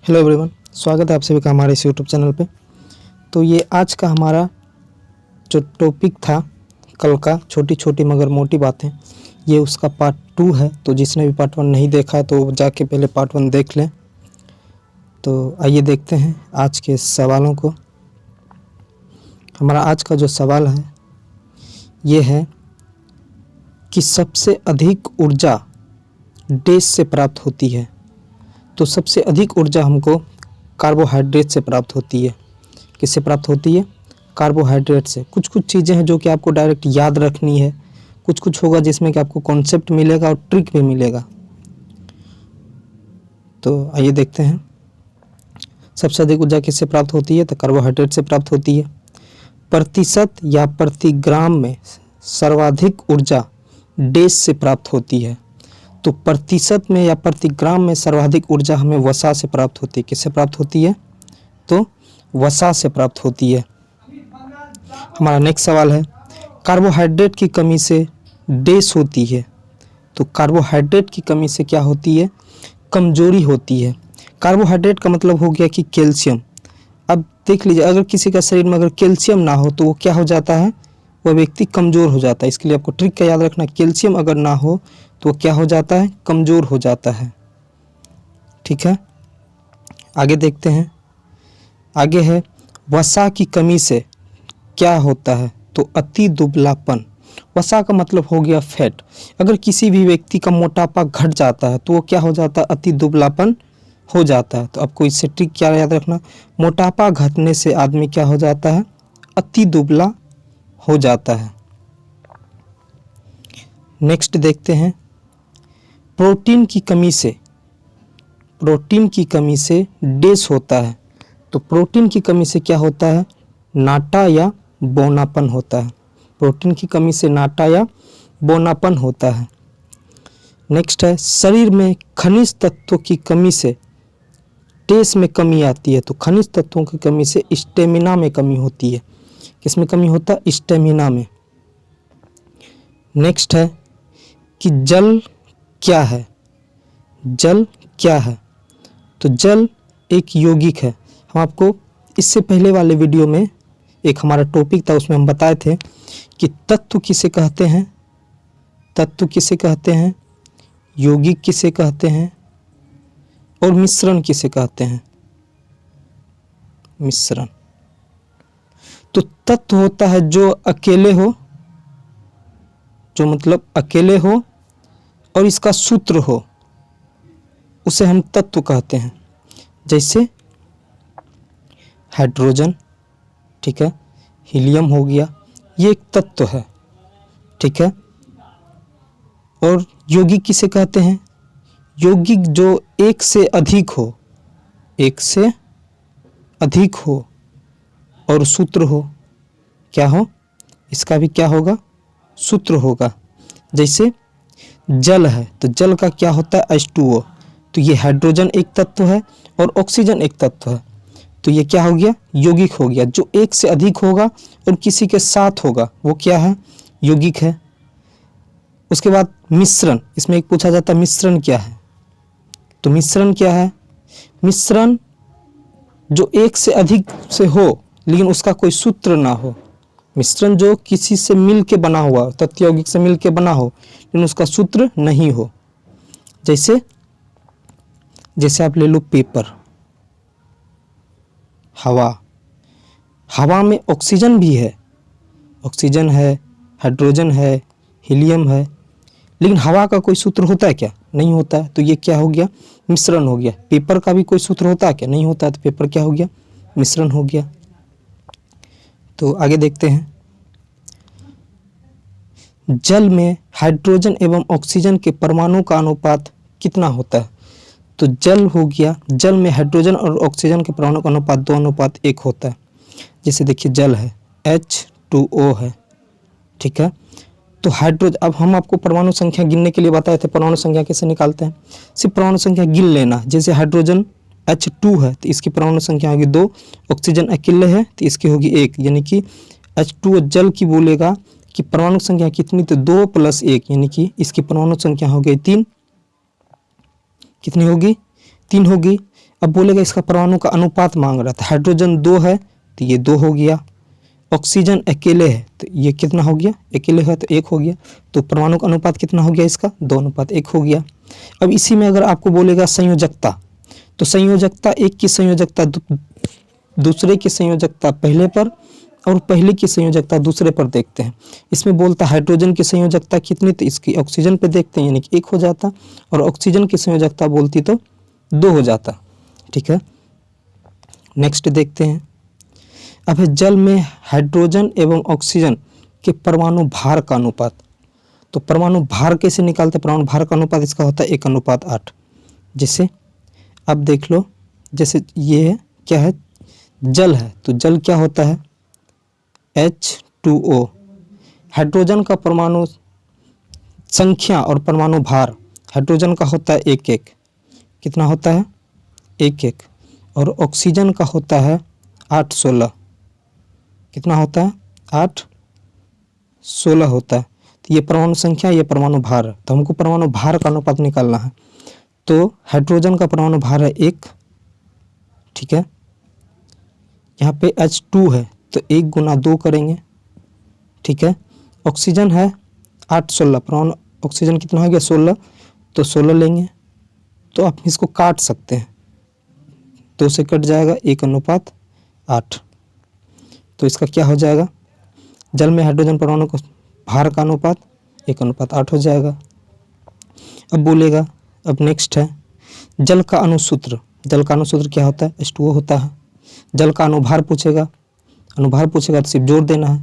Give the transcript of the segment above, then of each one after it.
Hello everyone, स्वागत है आप सभी का हमारे इस यूट्यूब चैनल पे। तो ये आज का हमारा जो टॉपिक था कल का, छोटी छोटी मगर मोटी बातें, ये उसका पार्ट 2 है। तो जिसने भी पार्ट 1 नहीं देखा है तो जाके पहले पार्ट 1 देख लें। तो आइए देखते हैं आज के सवालों को। हमारा आज का जो सवाल है ये है कि सबसे अधिक ऊर्जा डैश से प्राप्त होती है। तो सबसे अधिक ऊर्जा हमको कार्बोहाइड्रेट से प्राप्त होती है। किससे प्राप्त होती है? कार्बोहाइड्रेट से। कुछ कुछ चीज़ें हैं जो कि आपको डायरेक्ट याद रखनी है, कुछ कुछ होगा जिसमें कि आपको कॉन्सेप्ट मिलेगा और ट्रिक भी मिलेगा। तो आइए देखते हैं सबसे अधिक ऊर्जा किससे प्राप्त होती है। तो कार्बोहाइड्रेट से प्राप्त होती है। प्रतिशत या प्रति ग्राम में सर्वाधिक ऊर्जा डैश से प्राप्त होती है। तो प्रतिशत में या प्रति ग्राम में सर्वाधिक ऊर्जा हमें वसा से प्राप्त होती है। किससे प्राप्त होती है? तो वसा से प्राप्त होती है। हमारा नेक्स्ट सवाल है, कार्बोहाइड्रेट की कमी से डैश होती है। तो कार्बोहाइड्रेट की कमी से क्या होती है? कमजोरी होती है। कार्बोहाइड्रेट का मतलब हो गया कि कैल्शियम। अब देख लीजिए, अगर किसी का शरीर में अगर कैल्शियम ना हो तो वो क्या हो जाता है? वह व्यक्ति कमज़ोर हो जाता है। इसके लिए आपको ट्रिक का याद रखना, कैल्शियम अगर ना हो तो क्या हो जाता है? कमज़ोर हो जाता है। ठीक है, आगे देखते हैं। आगे है, वसा की कमी से क्या होता है? तो अति दुबलापन। वसा का मतलब हो गया फैट। अगर किसी भी व्यक्ति का मोटापा घट जाता है तो वो क्या हो जाता है? अति दुबलापन हो जाता है। तो आपको इससे ट्रिक क्या याद रखना, मोटापा घटने से आदमी क्या हो जाता है? अति दुबला हो जाता है। नेक्स्ट देखते हैं, प्रोटीन की कमी से डैश होता है। तो प्रोटीन की कमी से क्या होता है? नाटा या बौनापन होता है। प्रोटीन की कमी से नाटा या बौनापन होता है। नेक्स्ट है, शरीर में खनिज तत्वों की कमी से डैश में कमी आती है। तो खनिज तत्वों की कमी से स्टेमिना में कमी होती है। किसमें कमी होता है? स्टेमिना में। नेक्स्ट है कि जल क्या है? जल क्या है? तो जल एक यौगिक है। हम आपको इससे पहले वाले वीडियो में एक हमारा टॉपिक था, उसमें हम बताए थे कि तत्व किसे कहते हैं, तत्व किसे कहते हैं, यौगिक किसे कहते हैं और मिश्रण किसे कहते हैं। मिश्रण। तो तत्व होता है जो अकेले हो, जो मतलब अकेले हो और इसका सूत्र हो, उसे हम तत्व कहते हैं। जैसे हाइड्रोजन, ठीक है, हीलियम हो गया, ये एक तत्व है। ठीक है। और यौगिक किसे कहते हैं? यौगिक जो एक से अधिक हो, एक से अधिक हो और सूत्र हो। क्या हो? इसका भी क्या होगा? सूत्र होगा। जैसे जल है तो जल का क्या होता है? H2O। तो ये हाइड्रोजन एक तत्व है और ऑक्सीजन एक तत्व है। तो ये क्या हो गया? यौगिक हो गया। जो एक से अधिक होगा और किसी के साथ होगा वो क्या है? यौगिक है। उसके बाद मिश्रण, इसमें एक पूछा जाता है मिश्रण क्या है? तो मिश्रण क्या है? मिश्रण जो एक से अधिक से हो लेकिन उसका कोई सूत्र ना हो। मिश्रण जो किसी से मिल के बना हुआ, तत्व यौगिक से मिल के बना हो लेकिन उसका सूत्र नहीं हो। जैसे आप ले लो पेपर, हवा में ऑक्सीजन भी है, ऑक्सीजन है, हाइड्रोजन है, हीलियम है, लेकिन हवा का कोई सूत्र होता है क्या? नहीं होता है। तो ये क्या हो गया? मिश्रण हो गया। पेपर का भी कोई सूत्र होता है क्या? नहीं होता है। तो पेपर क्या हो गया? मिश्रण हो गया। तो आगे देखते हैं, जल में हाइड्रोजन एवं ऑक्सीजन के परमाणु का अनुपात कितना होता है? तो जल हो गया, जल में हाइड्रोजन और ऑक्सीजन के परमाणु का अनुपात 2:1 होता है। जैसे देखिए जल है, H2O है। ठीक है। तो हाइड्रोजन, अब हम आपको परमाणु संख्या गिनने के लिए बताए थे, परमाणु संख्या कैसे निकालते हैं? सिर्फ परमाणु संख्या गिन लेना। जैसे हाइड्रोजन H2 है तो इसकी परमाणु संख्या होगी 2, ऑक्सीजन अकेले है तो इसकी होगी 1, यानी कि H2O जल की बोलेगा कि परमाणु संख्या कितनी? तो 2 + 1, यानी कि इसकी परमाणु संख्या हो गई 3। कितनी होगी? 3 होगी। अब बोलेगा इसका परमाणु का अनुपात मांग रहा था, हाइड्रोजन 2 है तो ये 2 हो गया, ऑक्सीजन अकेले है तो ये कितना हो गया, अकेले है तो 1 हो गया, तो परमाणु का अनुपात कितना हो गया इसका, 2:1 हो गया। अब इसी में अगर आपको बोलेगा संयोजकता, तो संयोजकता एक की संयोजकता दूसरे की संयोजकता पहले पर और पहले की संयोजकता दूसरे पर देखते हैं। इसमें बोलता हाइड्रोजन की संयोजकता कितनी, तो इसकी ऑक्सीजन पे देखते हैं यानी कि 1 हो जाता, और ऑक्सीजन की संयोजकता बोलती तो 2 हो जाता। ठीक है, नेक्स्ट देखते हैं। अब है जल में हाइड्रोजन एवं ऑक्सीजन के परमाणु भार का अनुपात। तो परमाणु भार कैसे निकालते हैं, परमाणु भार का अनुपात इसका होता है 1:8। जैसे अब देख लो, जैसे ये क्या है, जल है, तो जल क्या होता है H2O। हाइड्रोजन का परमाणु संख्या और परमाणु भार हाइड्रोजन का होता है 1:1, कितना होता है 1:1, और ऑक्सीजन का होता है 8:16, कितना होता है 8:16 होता है। तो ये परमाणु संख्या, ये परमाणु भार, तो हमको परमाणु भार का अनुपात निकालना है। तो हाइड्रोजन का परमाणु भार है 1, ठीक है, यहाँ पे H2 है तो 1 × 2 करेंगे, ठीक है। ऑक्सीजन है 8:16, परमाणु ऑक्सीजन कितना हो गया 16, तो 16 लेंगे, तो आप इसको काट सकते हैं, 2 से कट जाएगा 1:8, तो इसका क्या हो जाएगा, जल में हाइड्रोजन परमाणु को भार का अनुपात 1:8 हो जाएगा। अब बोलेगा, अब नेक्स्ट है जल का अणुसूत्र। जल का अणुसूत्र क्या होता है, H2O होता है। जल का अनुभार पूछेगा, अनुभार पूछेगा तो सिर्फ जोड़ देना है।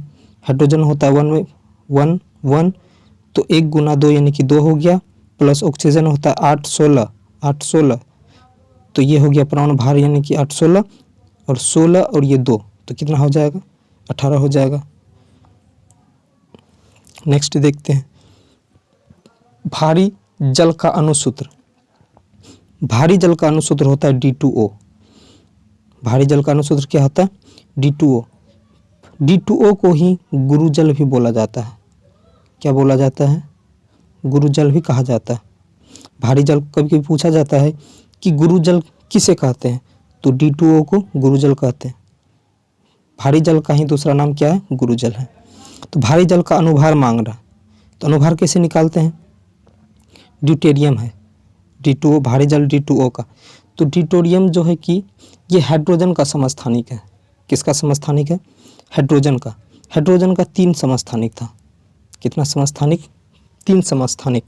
हाइड्रोजन होता है 1 में 1 1, तो 1 × 2 यानी कि 2 हो गया, प्लस ऑक्सीजन होता है 8:16, तो ये हो गया परमाणु भार यानी कि 8:16, और 16 और ये 2, तो कितना हो जाएगा 18 हो जाएगा। नेक्स्ट देखते हैं भारी जल का अणुसूत्र। भारी जल का अणुसूत्र होता है D2O। भारी जल का अणुसूत्र क्या होता है D2O। D2O को ही गुरुजल भी बोला जाता है। क्या बोला जाता है, गुरुजल भी कहा जाता है। भारी जल कभी कभी पूछा जाता है कि गुरुजल किसे कहते हैं, तो D2O को गुरुजल कहते हैं। भारी जल का ही दूसरा नाम क्या है, गुरुजल है। तो भारी जल का अनुभार मांग रहा, तो अनुभार कैसे निकालते हैं, ड्यूटेरियम है D2O, भारी जल D2O का, तो ड्यूटेरियम जो है कि ये हाइड्रोजन का समस्थानिक है। किसका समस्थानिक है, हाइड्रोजन का। हाइड्रोजन का 3 समस्थानिक था, कितना समस्थानिक, 3 समस्थानिक।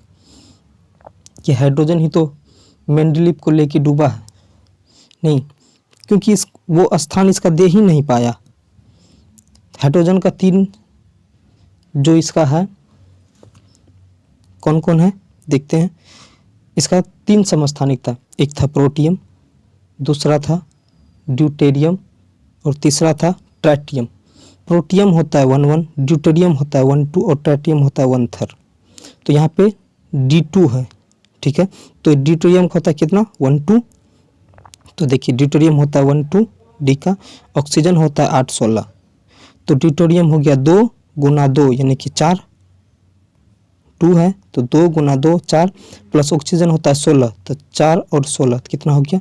ये हाइड्रोजन ही तो मेंडलीव को लेके डूबा है, नहीं, क्योंकि वो स्थान इसका दे ही नहीं पाया। हाइड्रोजन का 3 जो इसका है, कौन कौन है देखते हैं। इसका 3 समस्थानिक था, एक था प्रोटियम, दूसरा था ड्यूटेरियम, और तीसरा था ट्रैटियम। प्रोटियम होता है 1 ड्यूटेरियम होता है 1 और ट्रैटियम होता है 1/3। तो यहाँ पे D2 है, ठीक है। तो ड्यूटेरियम होता है कितना 1 तो देखिए ड्यूटेरियम होता है 1 डी का, ऑक्सीजन होता है 8:16, तो ड्यूटेरियम हो गया 2 × 2 यानी कि 4, 2 है तो 2 × 2 4, प्लस ऑक्सीजन होता है 16, तो 4 और 16 तो कितना हो गया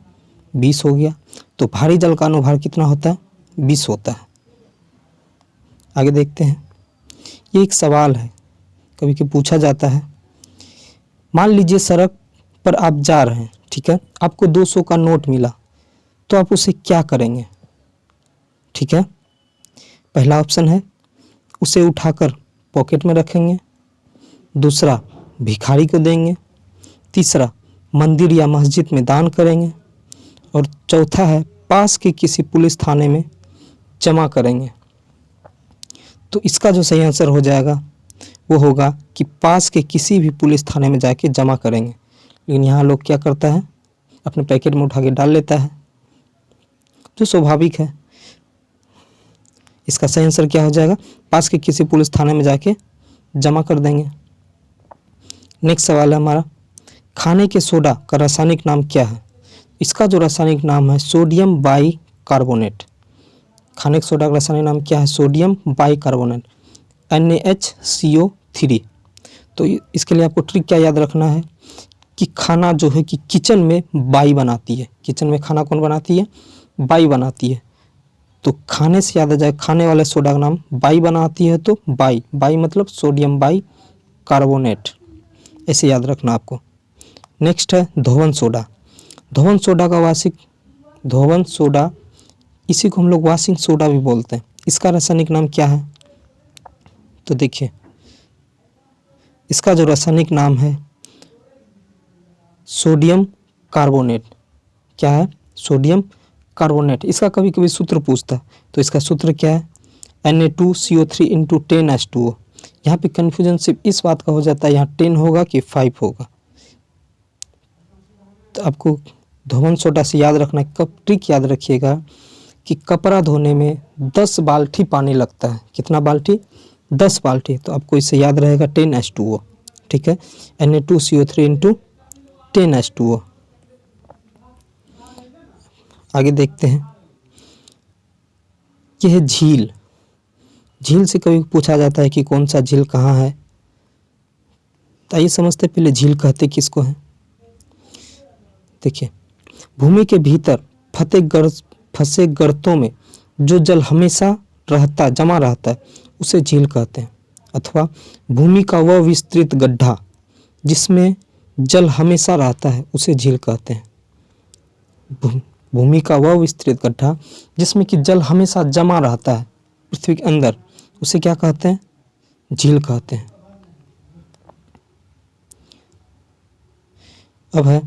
20 हो गया। तो भारी जल का अनुभार कितना होता है 20 होता है। आगे देखते हैं, ये एक सवाल है, कभी कभी पूछा जाता है। मान लीजिए सड़क पर आप जा रहे हैं, ठीक है, आपको 200 का नोट मिला, तो आप उसे क्या करेंगे, ठीक है। पहला ऑप्शन है उसे उठाकर पॉकेट में रखेंगे, दूसरा भिखारी को देंगे, तीसरा मंदिर या मस्जिद में दान करेंगे, और चौथा है पास के किसी पुलिस थाने में जमा करेंगे। तो इसका जो सही आंसर हो जाएगा वो होगा कि पास के किसी भी पुलिस थाने में जाके जमा करेंगे। लेकिन यहाँ लोग क्या करता है, अपने पैकेट में उठा के डाल लेता है, जो स्वाभाविक है। इसका सही आंसर क्या हो जाएगा, पास के किसी पुलिस थाने में जाके जमा कर देंगे। नेक्स्ट सवाल है हमारा, खाने के सोडा का रासायनिक नाम क्या है। इसका जो रासायनिक नाम है सोडियम बाइकार्बोनेट। खाने के सोडा का रासायनिक नाम क्या है, सोडियम बाइकार्बोनेट NaHCO3। तो इसके लिए आपको ट्रिक क्या याद रखना है कि खाना जो है कि किचन में बाई बनाती है। किचन में खाना कौन बनाती है? बाई बनाती है। तो खाने से याद आ जाए, खाने वाले सोडा का नाम बाई बनाती है, तो बाई, बाई मतलब सोडियम बाई कार्बोनेट, ऐसे याद रखना आपको। नेक्स्ट है धोवन सोडा। धोवन सोडा का धोवन सोडा, इसी को हम लोग वॉशिंग सोडा भी बोलते हैं। इसका रासायनिक नाम क्या है? तो देखिए, इसका जो रासायनिक नाम है सोडियम कार्बोनेट। क्या है? Sodium carbonate. इसका कभी कभी सूत्र पूछता है, तो इसका सूत्र क्या है? Na2CO3 into 10H2O। यहाँ पे कन्फ्यूजन सिर्फ इस बात का हो जाता है, यहाँ 10 होगा कि 5 होगा। तो आपको धोवन सोडा से याद रखना, कब ट्रिक याद रखिएगा कि कपड़ा धोने में 10 बाल्टी पानी लगता है। कितना बाल्टी? 10 बाल्टी। तो आपको इससे याद रहेगा 10H2O। ठीक है, Na2CO3 इंटू 10H2O। आगे देखते हैं, यह है झील। झील से कभी पूछा जाता है कि कौन सा झील कहाँ है। तो आइए समझते पहले झील कहते किसको है। देखिए, भूमि के भीतर फंसे गर्तों में जो जल हमेशा जमा रहता है उसे झील कहते हैं। अथवा भूमि का वह विस्तृत गड्ढा जिसमें जल हमेशा रहता है उसे झील कहते हैं। भूमि का वह विस्तृत गड्ढा जिसमें कि जल हमेशा जमा रहता है पृथ्वी के अंदर, उसे क्या कहते हैं? झील कहते हैं। अब है,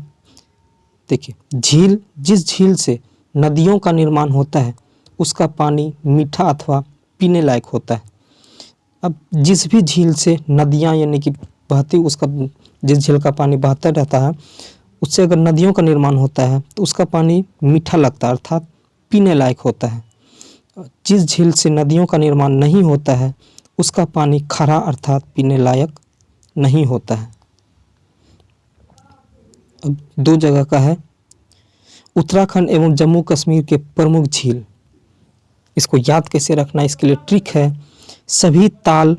देखिए, झील, जिस झील से नदियों का निर्माण होता है उसका पानी मीठा अथवा पीने लायक होता है। अब जिस भी झील से नदियाँ यानी कि बहती, उसका जिस झील का पानी बहता रहता है उससे अगर नदियों का निर्माण होता है तो उसका पानी मीठा लगता है अर्थात पीने लायक होता है। जिस झील से नदियों का निर्माण नहीं होता है उसका पानी खारा अर्थात पीने लायक नहीं होता है। अब 2 जगह का है, उत्तराखंड एवं जम्मू कश्मीर के प्रमुख झील। इसको याद कैसे रखना, इसके लिए ट्रिक है, सभी ताल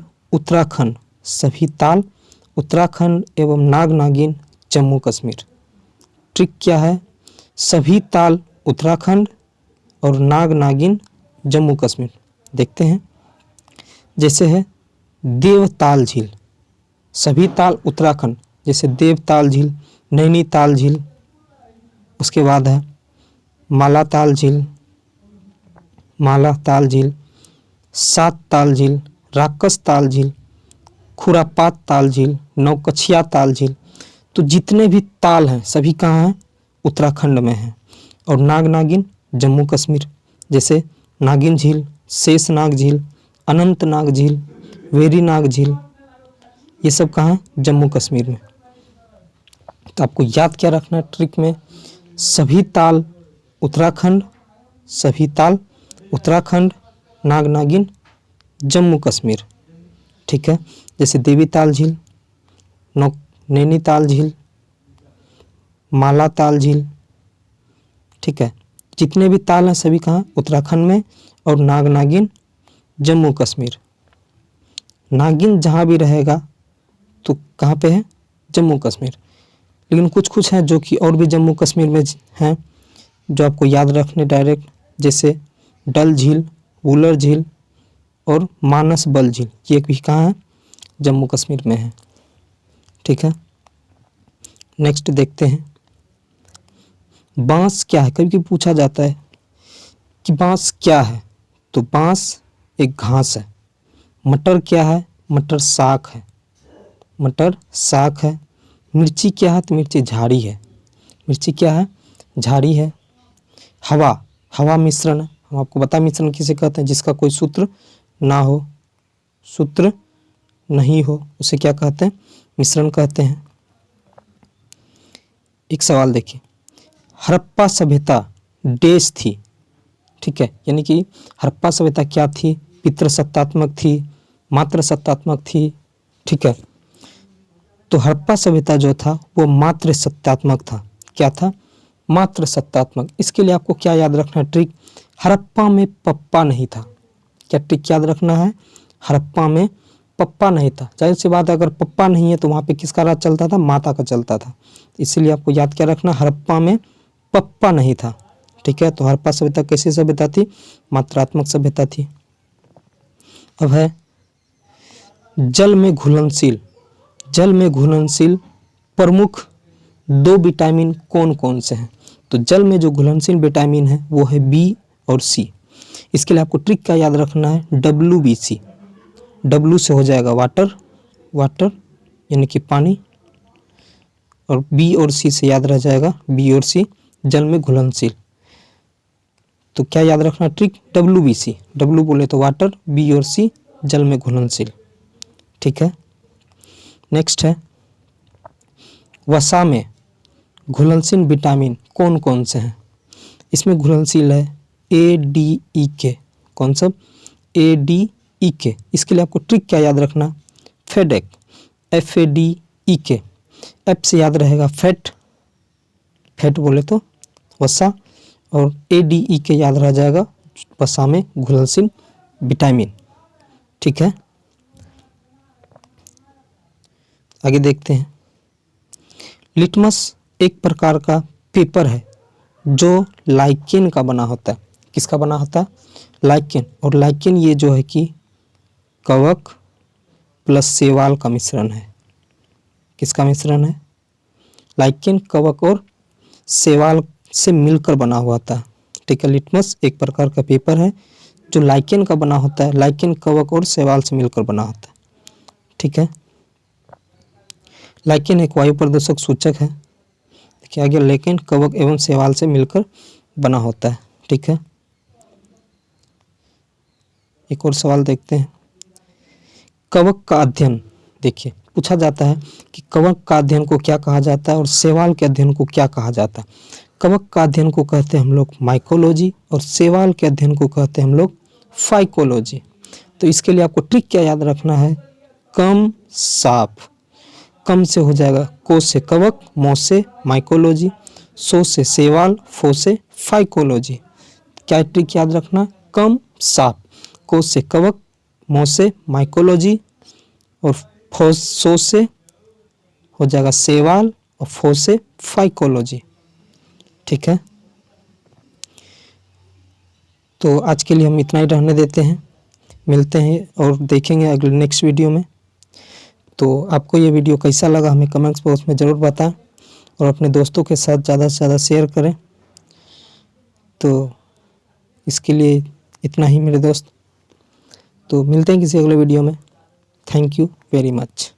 उत्तराखंड एवं नाग नागिन जम्मू कश्मीर। ट्रिक क्या है? सभी ताल उत्तराखंड और नाग नागिन जम्मू कश्मीर। देखते हैं, जैसे है देवताल झील, सभी ताल उत्तराखंड, जैसे देवताल झील, नैनीताल झील। उसके बाद है मालाताल झील, सात ताल झील, राकस ताल झील, खुरापात ताल झील, नौकछिया ताल झील। तो जितने भी ताल हैं सभी कहाँ हैं? उत्तराखंड में हैं। और नाग नागिन जम्मू कश्मीर, जैसे नागिन झील, शेषनाग झील, अनंतनाग झील, वेरीनाग झील, ये सब कहाँ? जम्मू कश्मीर में। तो आपको याद क्या रखना है ट्रिक में? सभी ताल उत्तराखंड, नाग नागिन जम्मू कश्मीर। ठीक है, जैसे देवीताल झील, नैनीताल झील, मालाताल झील। ठीक है, जितने भी ताल हैं सभी कहाँ? उत्तराखंड में। और नाग नागिन जम्मू कश्मीर। नागिन जहाँ भी रहेगा तो कहाँ पे है? जम्मू कश्मीर। लेकिन कुछ हैं जो कि और भी जम्मू कश्मीर में हैं जो आपको याद रखने डायरेक्ट, जैसे डल झील, वुलर झील और मानस बल झील। ये भी कहाँ है? जम्मू कश्मीर में है। ठीक है, नेक्स्ट देखते हैं, बांस क्या है? कभी कभी पूछा जाता है कि बांस क्या है, तो बांस एक घास है। मटर क्या है? मटर साग है। मिर्ची क्या है? तो मिर्ची झाड़ी है। मिर्ची क्या है? झाड़ी है। हवा मिश्रण है। हम आपको बता मिश्रण किसे कहते हैं? जिसका कोई सूत्र ना हो, सूत्र नहीं हो, उसे क्या कहते हैं? मिश्रण कहते हैं। एक सवाल देखिए, हड़प्पा सभ्यता देश थी। ठीक है, यानी कि हड़प्पा सभ्यता क्या थी? पितृसत्तात्मक थी, मातृ सत्तात्मक थी। ठीक है, तो हड़प्पा सभ्यता जो था वो मातृ सत्तात्मक था। क्या था? मातृ सत्तात्मक। इसके लिए आपको क्या याद रखना है ट्रिक? हड़प्पा में पप्पा नहीं था। क्या ट्रिक याद रखना है? हड़प्पा में पप्पा नहीं था। जाहिर सी बात है, अगर पप्पा नहीं है तो वहाँ पे किसका राज चलता था? माता का चलता था। इसीलिए आपको याद क्या रखना, हड़प्पा में पप्पा नहीं था। ठीक है, तो हड़प्पा सभ्यता कैसी सभ्यता थी? मात्रात्मक सभ्यता थी। अब है जल में घुलनशील। जल में घुलनशील प्रमुख 2 विटामिन कौन कौन से हैं? तो जल में जो घुलनशील विटामिन है वो है बी और सी। इसके लिए आपको ट्रिक क्या याद रखना है? WBC। W से हो जाएगा वाटर, वाटर यानी कि पानी, और बी और सी से याद रह जाएगा बी और सी, जल में घुलनशील। तो क्या याद रखना ट्रिक? WBC। W बोले तो वाटर, बी और सी जल में घुलनशील। ठीक है, नेक्स्ट है वसा में घुलनशील विटामिन कौन कौन से हैं? इसमें घुलनशील है ADEK। कौन सा? ADEK। इसके लिए आपको ट्रिक क्या याद रखना? फेडेक, FADEK। एफ से याद रहेगा फैट, फैट बोले तो वसा, और ADEK याद रह जाएगा वसा में घुलनशील विटामिन। ठीक है, आगे देखते हैं। लिटमस एक प्रकार का पेपर है जो लाइकेन का बना होता है। किसका बना होता है? लाइकेन। और लाइकेन ये जो है कि कवक प्लस शैवाल का मिश्रण है। किसका मिश्रण है? लाइकेन कवक और शैवाल से मिलकर बना हुआ था। ठीक है, लिटमस एक प्रकार का पेपर है जो लाइकेन का बना होता है। लाइकेन कवक और शैवाल से मिलकर बना होता है। ठीक है, लाइकेन एक वायु प्रदूषक सूचक है। देखिए आगे, लाइकेन कवक एवं शैवाल से मिलकर बना होता है। ठीक है, एक और सवाल देखते हैं। कवक का अध्ययन, देखिए पूछा जाता है कि कवक का अध्ययन को क्या कहा जाता है और शैवाल के अध्ययन को क्या कहा जाता है। कवक का अध्ययन को कहते हैं हम लोग माइकोलॉजी, और शैवाल के अध्ययन को कहते हैं हम लोग फाइकोलॉजी। तो इसके लिए आपको ट्रिक क्या याद रखना है? कम साफ। कम से हो जाएगा को से कवक, मो से माइकोलॉजी, सो से शैवाल, फो से फाइकोलॉजी। क्या ट्रिक याद रखना? कम साफ। को से कवक, मो से माइकोलॉजी, और फो सो से हो जाएगा शैवाल, और फो से फाइकोलॉजी। ठीक है, तो आज के लिए हम इतना ही रहने देते हैं। मिलते हैं और देखेंगे अगले नेक्स्ट वीडियो में। तो आपको ये वीडियो कैसा लगा हमें कमेंट्स बॉक्स में ज़रूर बताएं, और अपने दोस्तों के साथ ज़्यादा से ज़्यादा शेयर करें। तो इसके लिए इतना ही मेरे दोस्त। तो मिलते हैं किसी अगले वीडियो में। Thank you very much.